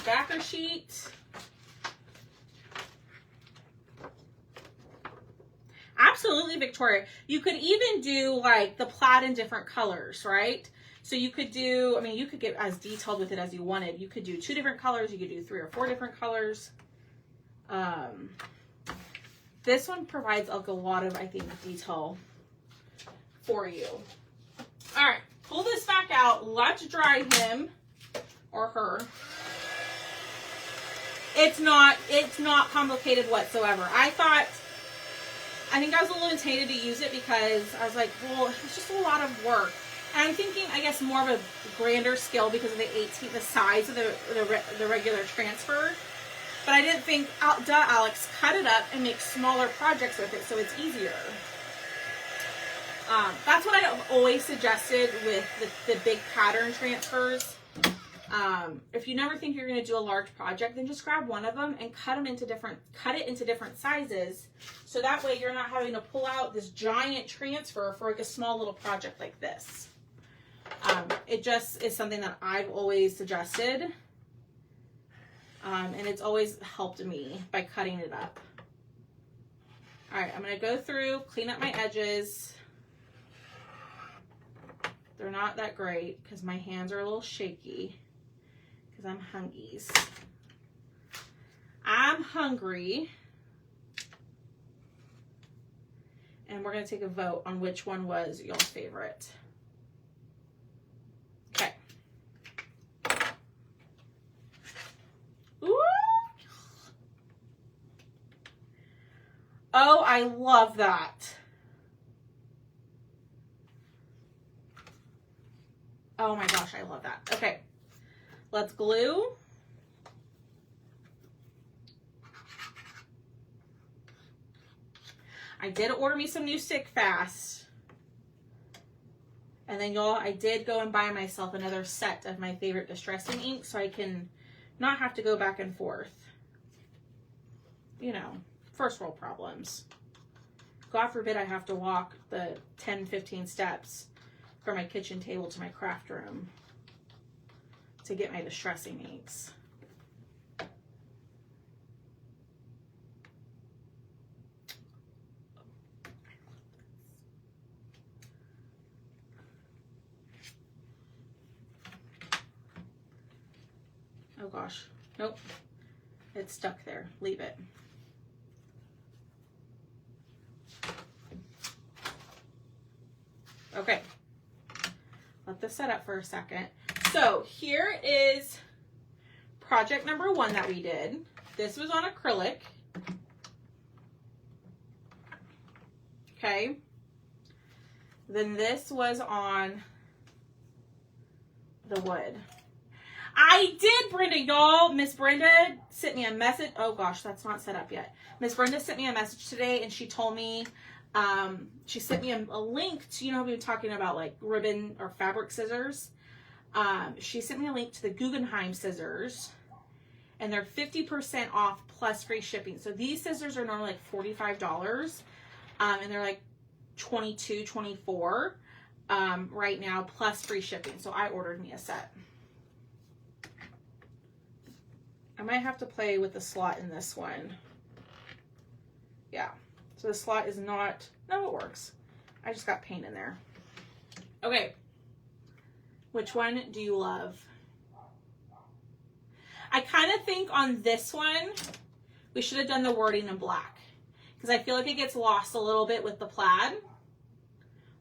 Backer sheet. Absolutely, Victoria. You could even do like the plaid in different colors, right? So you could do, I mean, you could get as detailed with it as you wanted. You could do 2 different colors. You could do 3 or 4 different colors. This one provides like a lot of, I think, detail for you. All right, pull this back out. Let's dry him or her. It's not complicated whatsoever. I think I was a little intimidated to use it because I was like, well, it's just a lot of work. And I'm thinking, I guess, more of a grander scale because of the size of the regular transfer. But I didn't think, duh, Alex, cut it up and make smaller projects with it so it's easier. That's what I've always suggested with the big pattern transfers. If you never think you're going to do a large project, then just grab one of them and cut it into different sizes. So that way you're not having to pull out this giant transfer for like a small little project like this. It just is something that I've always suggested. And it's always helped me by cutting it up. All right, I'm going to go through, clean up my edges. They're not that great because my hands are a little shaky because I'm hungies. I'm hungry. And we're going to take a vote on which one was y'all's favorite. Okay. Ooh. Oh, I love that. Oh my gosh, I love that. Okay, let's glue. I did order me some new Stick Fast. And then y'all, I did go and buy myself another set of my favorite distressing ink so I can not have to go back and forth. You know, first world problems. God forbid I have to walk the 10, 15 steps from my kitchen table to my craft room to get my distressing inks. Oh gosh, nope, it's stuck there, leave it. Okay, let this set up for a second. So here is project number 1 that we did. This was on acrylic. Okay. Then this was on the wood. I did, Brenda, y'all. Miss Brenda sent me a message. Oh gosh, that's not set up yet. Miss Brenda sent me a message today and she told me, she sent me a link to, you know, we've been talking about like ribbon or fabric scissors. She sent me a link to the Guggenheim scissors and they're 50% off plus free shipping. So these scissors are normally like $45, and they're like $22, $24 right now plus free shipping. So I ordered me a set. I might have to play with the slot in this one. Yeah. So the slot is not, no, it works. I just got paint in there. Okay. Which one do you love? I kind of think on this one, we should have done the wording in black because I feel like it gets lost a little bit with the plaid,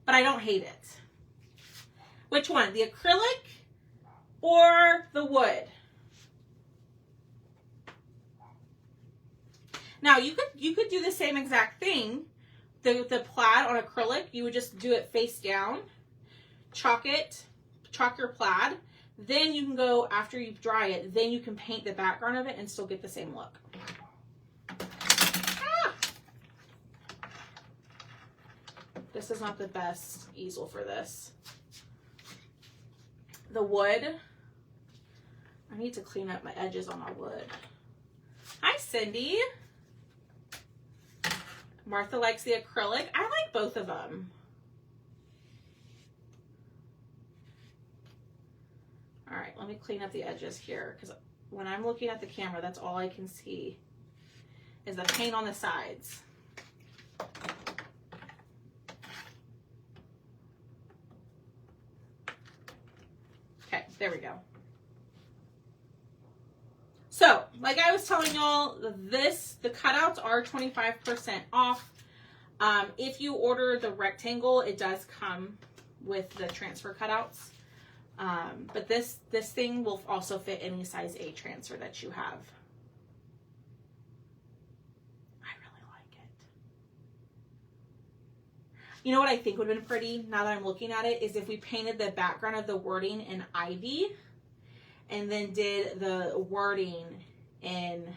but I don't hate it. Which one? The acrylic or the wood? Now you could do the same exact thing. The plaid on acrylic, you would just do it face down, chalk your plaid. Then you can go, after you dry it, then you can paint the background of it and still get the same look. Ah! This is not the best easel for this. The wood, I need to clean up my edges on my wood. Hi, Cindy. Martha likes the acrylic. I like both of them. All right, let me clean up the edges here because when I'm looking at the camera, that's all I can see is the paint on the sides. Okay, there we go. So, like I was telling y'all, the cutouts are 25% off. If you order the rectangle, it does come with the transfer cutouts. But this thing will also fit any size A transfer that you have. I really like it. You know what I think would have been pretty, now that I'm looking at it, is if we painted the background of the wording in ivy and then did the wording in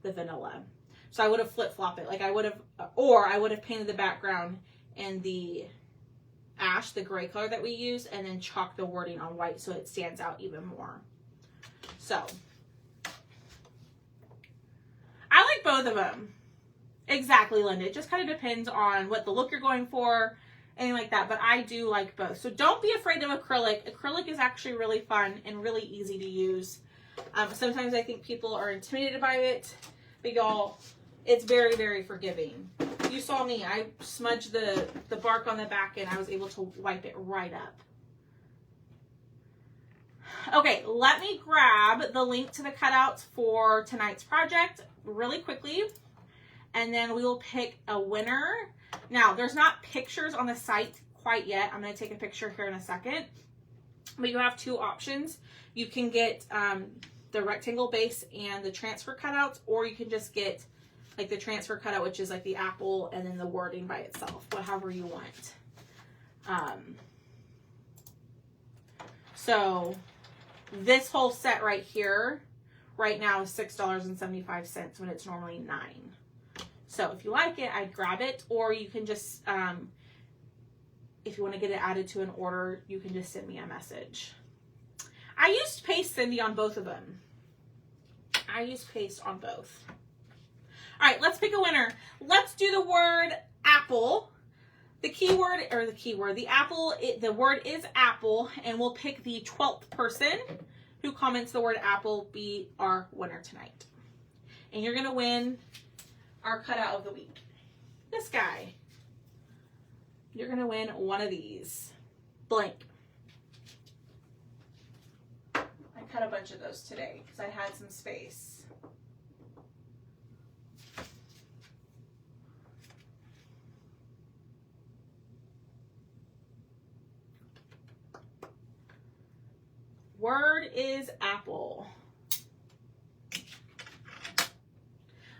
the vanilla. So I would have flip-flopped it. Like I would have painted the background in the ash, the gray color that we use, and then chalk the wording on white so it stands out even more. So I like both of them. Exactly, Linda. It just kind of depends on what the look you're going for, anything like that, but I do like both. So don't be afraid of acrylic. Acrylic is actually really fun and really easy to use. Sometimes I think people are intimidated by it, but y'all, it's very, very forgiving. You saw me. I smudged the bark on the back and I was able to wipe it right up. Okay, let me grab the link to the cutouts for tonight's project really quickly, and then we will pick a winner. Now, there's not pictures on the site quite yet. I'm going to take a picture here in a second, but you have two options. You can get the rectangle base and the transfer cutouts, or you can just get like the transfer cutout, which is like the apple and then the wording by itself, whatever you want. So this whole set right here, right now is $6.75 when it's normally $9. So if you like it, I'd grab it, or you can just, if you want to get it added to an order, you can just send me a message. I used paste, Cindy, on both of them. I used paste on both. All right, let's pick a winner. Let's do the word apple. The word is apple, and we'll pick the 12th person who comments the word apple be our winner tonight. And you're going to win our cutout of the week. This guy. You're going to win one of these. Blank. I cut a bunch of those today because I had some space. Word is apple.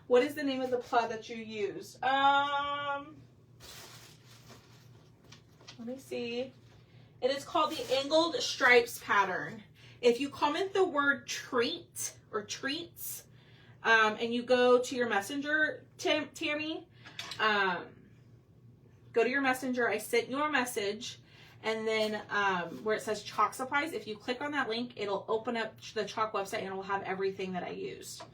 What is the name of the plaid that you used? Let me see. It is called the angled stripes pattern. If you comment the word treat or treats, and you go to your messenger, Tammy, go to your messenger. I sent you a message. And then where it says chalk supplies, if you click on that link, it'll open up the chalk website and it'll have everything that I used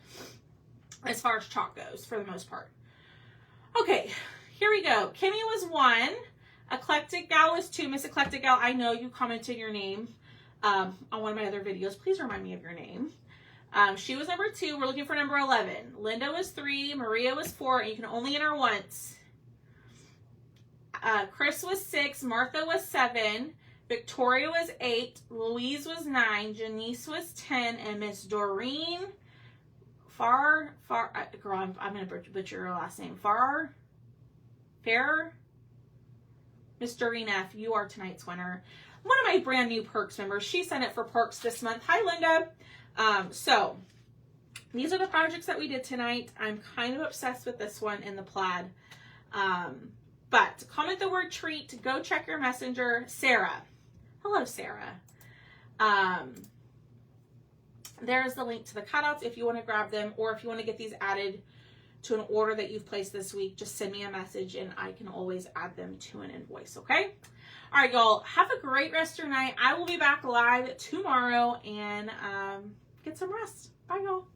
as far as chalk goes for the most part. Okay, here we go. Kimmy was 1. Eclectic Gal was 2. Miss Eclectic Gal, I know you commented your name on one of my other videos. Please remind me of your name. She was number 2. We're looking for number 11. Linda was 3. Maria was 4. And you can only enter once. Chris was 6, Martha was 7, Victoria was 8, Louise was 9, Janice was 10, and Miss Doreen girl, I'm going to butcher your last name. Fair? Miss Doreen F., you are tonight's winner. One of my brand new Perks members. She sent it for Perks this month. Hi, Linda. So these are the projects that we did tonight. I'm kind of obsessed with this one in the plaid. But comment the word treat. Go check your messenger. Sarah. Hello, Sarah. There's the link to the cutouts if you want to grab them, or if you want to get these added to an order that you've placed this week, just send me a message and I can always add them to an invoice, okay? All right, y'all. Have a great rest of your night. I will be back live tomorrow, and get some rest. Bye, y'all.